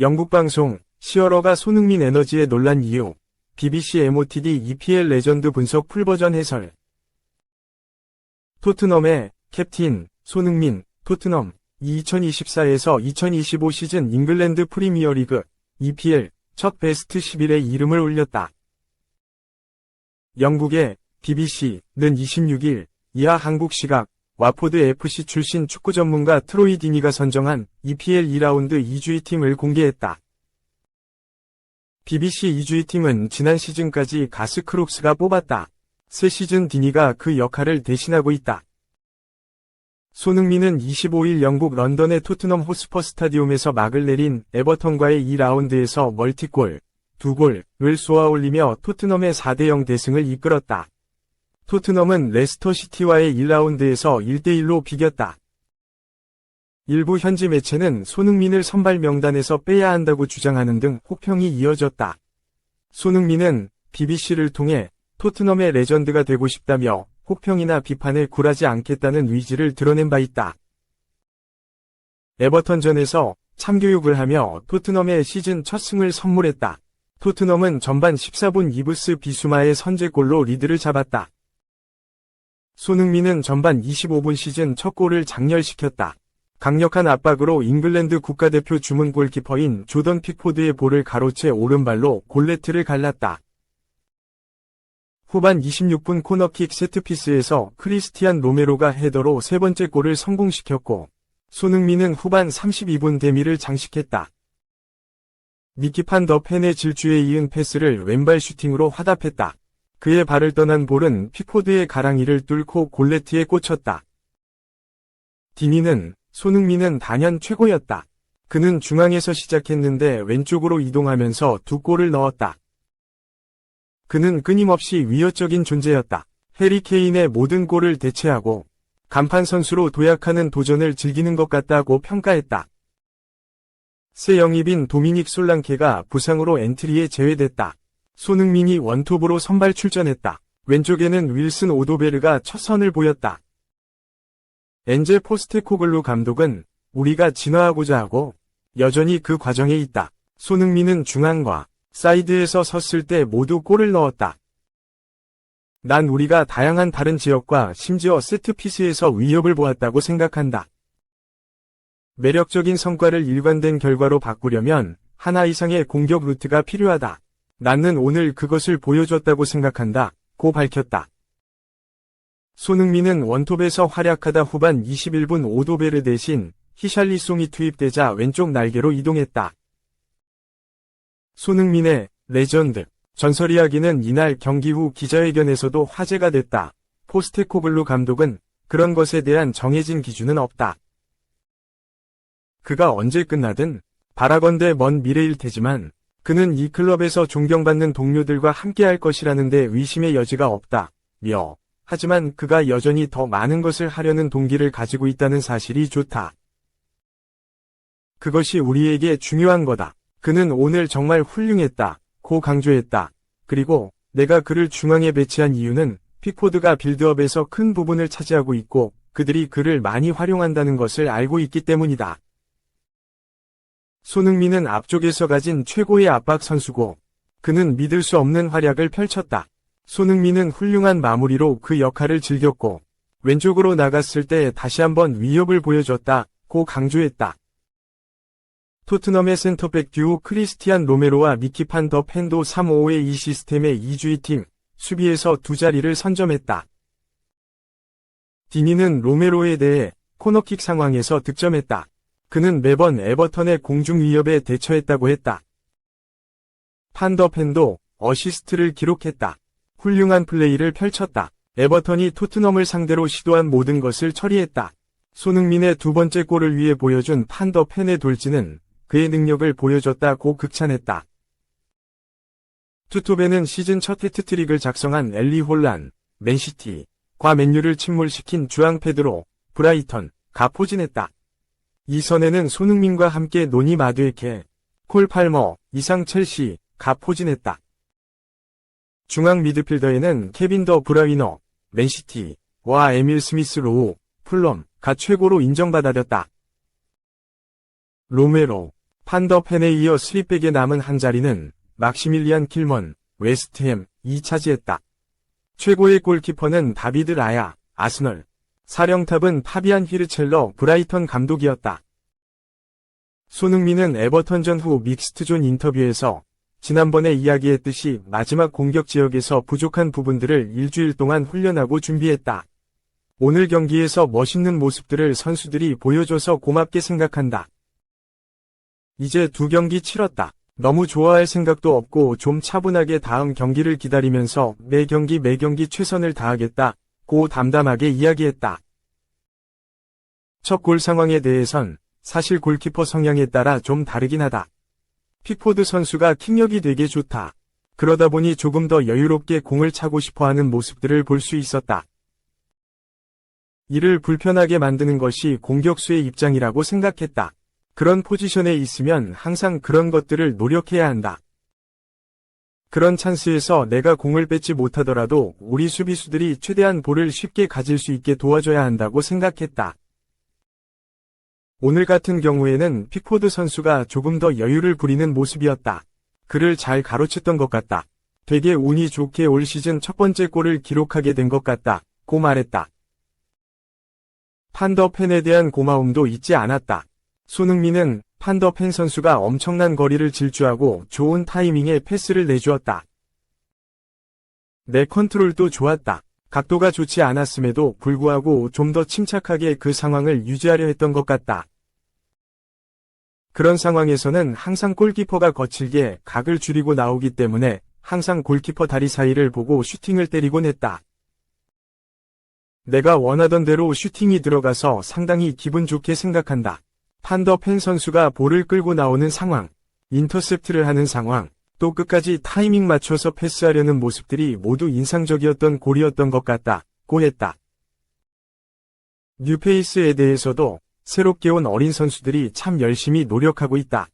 영국 방송 시어러가 손흥민 에너지에 놀란 이유. BBC MOTD EPL 레전드 분석 풀버전 해설. 토트넘의 캡틴 손흥민, 토트넘 2024에서 2025 시즌 잉글랜드 프리미어리그 EPL 첫 베스트 11에 이름을 올렸다. 영국의 BBC는 26일 이하 한국 시각 와포드 FC 출신 축구 전문가 트로이 디니가 선정한 EPL 2라운드 2주의 팀을 공개했다. BBC 2주의 팀은 지난 시즌까지 가스 크록스가 뽑았다. 새 시즌 디니가 그 역할을 대신하고 있다. 손흥민은 25일 영국 런던의 토트넘 호스퍼 스타디움에서 막을 내린 에버턴과의 2라운드에서 멀티골 2골을 쏘아올리며 토트넘의 4대0 대승을 이끌었다. 토트넘은 레스터 시티와의 1라운드에서 1대1로 비겼다. 일부 현지 매체는 손흥민을 선발 명단에서 빼야 한다고 주장하는 등 혹평이 이어졌다. 손흥민은 BBC를 통해 토트넘의 레전드가 되고 싶다며 혹평이나 비판에 굴하지 않겠다는 의지를 드러낸 바 있다. 에버턴전에서 참교육을 하며 토트넘의 시즌 첫 승을 선물했다. 토트넘은 전반 14분 이브스 비수마의 선제골로 리드를 잡았다. 손흥민은 전반 25분 시즌 첫 골을 장렬시켰다. 강력한 압박으로 잉글랜드 국가대표 주문 골키퍼인 조던 픽포드의 볼을 가로채 오른발로 골네트를 갈랐다. 후반 26분 코너킥 세트피스에서 크리스티안 로메로가 헤더로 세 번째 골을 성공시켰고, 손흥민은 후반 32분 데미를 장식했다. 미키 판 더 펜의 질주에 이은 패스를 왼발 슈팅으로 화답했다. 그의 발을 떠난 볼은 픽포드의 가랑이를 뚫고 골네트에 꽂혔다. 디니는 손흥민은 단연 최고였다. 그는 중앙에서 시작했는데 왼쪽으로 이동하면서 두 골을 넣었다. 그는 끊임없이 위협적인 존재였다. 해리 케인의 모든 골을 대체하고 간판 선수로 도약하는 도전을 즐기는 것 같다고 평가했다. 새 영입인 도미닉 솔랑케가 부상으로 엔트리에 제외됐다. 손흥민이 원톱으로 선발 출전했다. 왼쪽에는 윌슨 오도베르가 첫 선을 보였다. 엔제 포스테코글루 감독은 우리가 진화하고자 하고 여전히 그 과정에 있다. 손흥민은 중앙과 사이드에서 섰을 때 모두 골을 넣었다. 난 우리가 다양한 다른 지역과 심지어 세트피스에서 위협을 보았다고 생각한다. 매력적인 성과를 일관된 결과로 바꾸려면 하나 이상의 공격 루트가 필요하다. 나는 오늘 그것을 보여줬다고 생각한다. 고 밝혔다. 손흥민은 원톱에서 활약하다 후반 21분 오도베르 대신 히샬리송이 투입되자 왼쪽 날개로 이동했다. 손흥민의 레전드 전설 이야기는 이날 경기 후 기자회견에서도 화제가 됐다. 포스테코글루 감독은 그런 것에 대한 정해진 기준은 없다. 그가 언제 끝나든 바라건대 먼 미래일 테지만 그는 이 클럽에서 존경받는 동료들과 함께할 것이라는 데 의심의 여지가 없다. 하지만 그가 여전히 더 많은 것을 하려는 동기를 가지고 있다는 사실이 좋다. 그것이 우리에게 중요한 거다. 그는 오늘 정말 훌륭했다. 고 강조했다. 그리고 내가 그를 중앙에 배치한 이유는 픽포드가 빌드업에서 큰 부분을 차지하고 있고 그들이 그를 많이 활용한다는 것을 알고 있기 때문이다. 손흥민은 앞쪽에서 가진 최고의 압박 선수고 그는 믿을 수 없는 활약을 펼쳤다. 손흥민은 훌륭한 마무리로 그 역할을 즐겼고 왼쪽으로 나갔을 때 다시 한번 위협을 보여줬다. 고 강조했다. 토트넘의 센터백 듀오 크리스티안 로메로와 미키 판 더 펜도 3-5의 이 시스템의 2주의 팀, 수비에서 두 자리를 선점했다. 디니는 로메로에 대해 코너킥 상황에서 득점했다. 그는 매번 에버턴의 공중 위협에 대처했다고 했다. 판 더 펜도 어시스트를 기록했다. 훌륭한 플레이를 펼쳤다. 에버턴이 토트넘을 상대로 시도한 모든 것을 처리했다. 손흥민의 두 번째 골을 위해 보여준 판 더 펜의 돌진은 그의 능력을 보여줬다고 극찬했다. 투톱에는 시즌 첫 해트트릭을 작성한 엘리 홀란, 맨시티과 맨유를 침몰시킨 주앙 페드로, 브라이턴가 포진했다. 이 선에는 손흥민과 함께 노니 마드에케, 콜 팔머, 이상 첼시가 포진했다. 중앙 미드필더에는 케빈 더 브라이너, 맨시티와 와 에밀 스미스 로우, 풀럼가 최고로 인정받아렸다. 로메로, 판더 펜에 이어 3백에 남은 한 자리는 막시밀리안 킬먼, 웨스트햄이 차지했다. 최고의 골키퍼는 다비드 라야, 아스널. 사령탑은 파비안 히르첼러, 브라이턴 감독이었다. 손흥민은 에버턴 전 후 믹스트존 인터뷰에서 지난번에 이야기했듯이 마지막 공격 지역에서 부족한 부분들을 일주일 동안 훈련하고 준비했다. 오늘 경기에서 멋있는 모습들을 선수들이 보여줘서 고맙게 생각한다. 이제 2경기 치렀다. 너무 좋아할 생각도 없고 좀 차분하게 다음 경기를 기다리면서 매 경기 최선을 다하겠다. 고 담담하게 이야기했다. 첫 골 상황에 대해선 사실 골키퍼 성향에 따라 좀 다르긴 하다. 픽포드 선수가 킥력이 되게 좋다. 그러다 보니 조금 더 여유롭게 공을 차고 싶어하는 모습들을 볼 수 있었다. 이를 불편하게 만드는 것이 공격수의 입장이라고 생각했다. 그런 포지션에 있으면 항상 그런 것들을 노력해야 한다. 그런 찬스에서 내가 공을 뺏지 못하더라도 우리 수비수들이 최대한 볼을 쉽게 가질 수 있게 도와줘야 한다고 생각했다. 오늘 같은 경우에는 픽포드 선수가 조금 더 여유를 부리는 모습이었다. 그를 잘 가로챘던 것 같다. 되게 운이 좋게 올 시즌 첫 번째 골을 기록하게 된 것 같다. 고 말했다. 판더펜에 대한 고마움도 잊지 않았다. 손흥민은 판더펜 선수가 엄청난 거리를 질주하고 좋은 타이밍에 패스를 내주었다. 내 컨트롤도 좋았다. 각도가 좋지 않았음에도 불구하고 좀 더 침착하게 그 상황을 유지하려 했던 것 같다. 그런 상황에서는 항상 골키퍼가 거칠게 각을 줄이고 나오기 때문에 항상 골키퍼 다리 사이를 보고 슈팅을 때리곤 했다. 내가 원하던 대로 슈팅이 들어가서 상당히 기분 좋게 생각한다. 판더펜 선수가 볼을 끌고 나오는 상황, 인터셉트를 하는 상황, 또 끝까지 타이밍 맞춰서 패스하려는 모습들이 모두 인상적이었던 골이었던 것 같다. 고 했다. 뉴페이스에 대해서도 새롭게 온 어린 선수들이 참 열심히 노력하고 있다.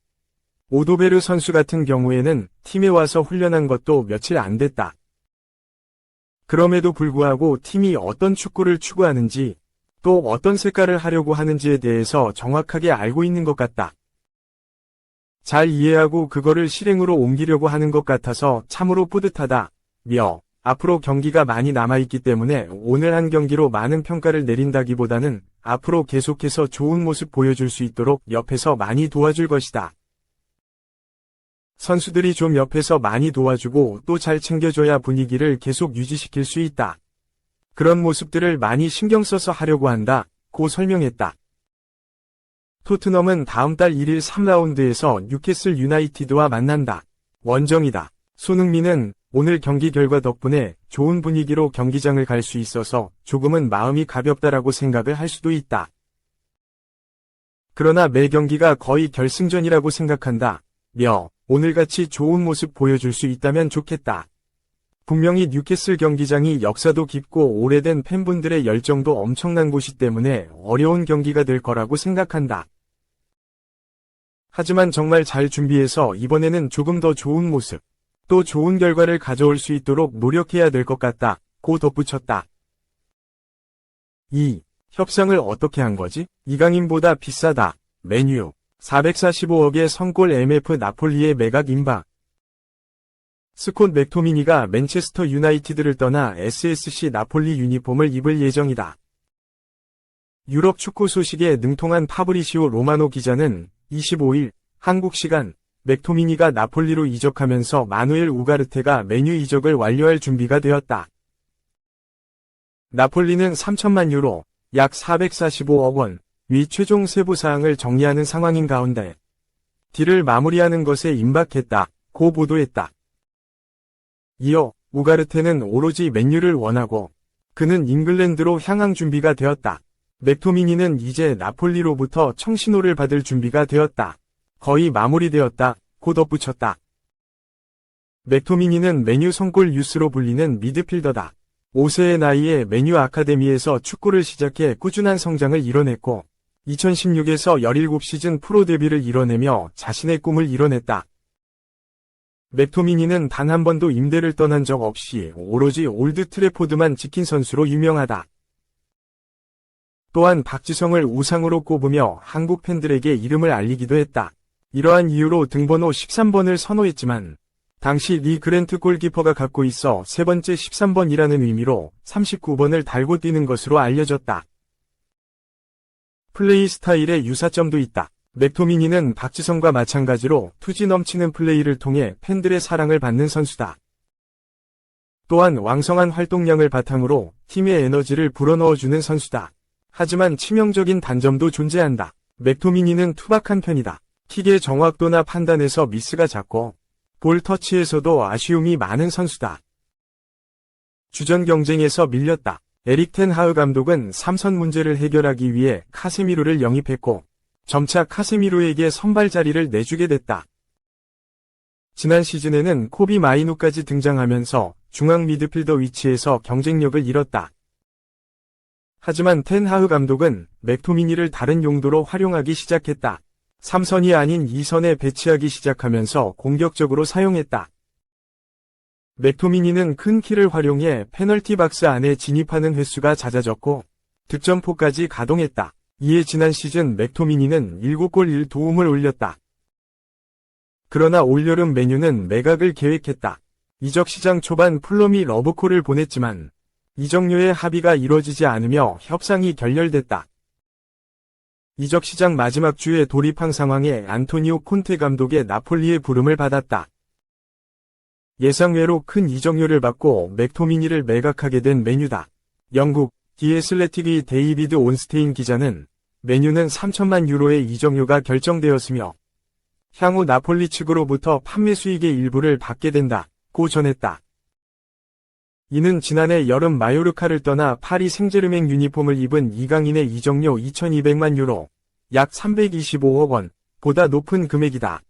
오도베르 선수 같은 경우에는 팀에 와서 훈련한 것도 며칠 안 됐다. 그럼에도 불구하고 팀이 어떤 축구를 추구하는지 또 어떤 색깔을 하려고 하는지에 대해서 정확하게 알고 있는 것 같다. 잘 이해하고 그거를 실행으로 옮기려고 하는 것 같아서 참으로 뿌듯하다. 앞으로 경기가 많이 남아있기 때문에 오늘 한 경기로 많은 평가를 내린다기보다는 앞으로 계속해서 좋은 모습 보여줄 수 있도록 옆에서 많이 도와줄 것이다. 선수들이 좀 옆에서 많이 도와주고 또 잘 챙겨줘야 분위기를 계속 유지시킬 수 있다. 그런 모습들을 많이 신경 써서 하려고 한다. 고 설명했다. 토트넘은 다음 달 1일 3라운드에서 뉴캐슬 유나이티드와 만난다. 원정이다. 손흥민은 오늘 경기 결과 덕분에 좋은 분위기로 경기장을 갈 수 있어서 조금은 마음이 가볍다라고 생각을 할 수도 있다. 그러나 매 경기가 거의 결승전이라고 생각한다. 오늘같이 좋은 모습 보여줄 수 있다면 좋겠다. 분명히 뉴캐슬 경기장이 역사도 깊고 오래된 팬분들의 열정도 엄청난 곳이기 때문에 어려운 경기가 될 거라고 생각한다. 하지만 정말 잘 준비해서 이번에는 조금 더 좋은 모습, 또 좋은 결과를 가져올 수 있도록 노력해야 될 것 같다. 고 덧붙였다. 협상을 어떻게 한 거지? 이강인보다 비싸다. 맨유 445억의 성골 MF 나폴리의 매각 임박. 스콧 맥토미니가 맨체스터 유나이티드를 떠나 SSC 나폴리 유니폼을 입을 예정이다. 유럽 축구 소식에 능통한 파브리시오 로마노 기자는 25일 한국 시간 맥토미니가 나폴리로 이적하면서 마누엘 우가르테가 맨유 이적을 완료할 준비가 되었다. 나폴리는 3천만 유로, 약 445억 원, 위 최종 세부 사항을 정리하는 상황인 가운데 딜을 마무리하는 것에 임박했다. 고 보도했다. 이어 우가르테는 오로지 맨유를 원하고 그는 잉글랜드로 향할 준비가 되었다. 맥토미니는 이제 나폴리로부터 청신호를 받을 준비가 되었다. 거의 마무리되었다. 고 덧붙였다. 맥토미니는 맨유 성골 유스로 불리는 미드필더다. 5세의 나이에 맨유 아카데미에서 축구를 시작해 꾸준한 성장을 이뤄냈고 2016에서 17시즌 프로 데뷔를 이뤄내며 자신의 꿈을 이뤄냈다. 맥토미니는 단 한 번도 임대를 떠난 적 없이 오로지 올드 트래포드만 지킨 선수로 유명하다. 또한 박지성을 우상으로 꼽으며 한국 팬들에게 이름을 알리기도 했다. 이러한 이유로 등번호 13번을 선호했지만 당시 리 그랜트 골키퍼가 갖고 있어 세 번째 13번이라는 의미로 39번을 달고 뛰는 것으로 알려졌다. 플레이 스타일에 유사점도 있다. 맥토미니는 박지성과 마찬가지로 투지 넘치는 플레이를 통해 팬들의 사랑을 받는 선수다. 또한 왕성한 활동량을 바탕으로 팀의 에너지를 불어넣어주는 선수다. 하지만 치명적인 단점도 존재한다. 맥토미니는 투박한 편이다. 킥의 정확도나 판단에서 미스가 잦고 볼 터치에서도 아쉬움이 많은 선수다. 주전 경쟁에서 밀렸다. 에릭 텐 하흐 감독은 삼선 문제를 해결하기 위해 카세미로를 영입했고 점차 카세미로에게 선발 자리를 내주게 됐다. 지난 시즌에는 코비 마이누까지 등장하면서 중앙 미드필더 위치에서 경쟁력을 잃었다. 하지만 텐 하흐 감독은 맥토미니를 다른 용도로 활용하기 시작했다. 3선이 아닌 2선에 배치하기 시작하면서 공격적으로 사용했다. 맥토미니는 큰 키를 활용해 페널티 박스 안에 진입하는 횟수가 잦아졌고 득점포까지 가동했다. 이에 지난 시즌 맥토미니는 7골 1도움을 올렸다. 그러나 올여름 맨유는 매각을 계획했다. 이적 시장 초반 플럼이 러브콜을 보냈지만 이적료의 합의가 이뤄지지 않으며 협상이 결렬됐다. 이적 시장 마지막 주에 돌입한 상황에 안토니오 콘테 감독의 나폴리의 부름을 받았다. 예상외로 큰 이적료를 받고 맥토미니를 매각하게 된 맨유다. 영국 디 애슬레틱의 데이비드 온스테인 기자는 맨유는 3천만 유로의 이적료가 결정되었으며 향후 나폴리 측으로부터 판매 수익의 일부를 받게 된다고 전했다. 이는 지난해 여름 마요르카를 떠나 파리 생제르맹 유니폼을 입은 이강인의 이적료 2,200만 유로, 약 325억 원, 보다 높은 금액이다.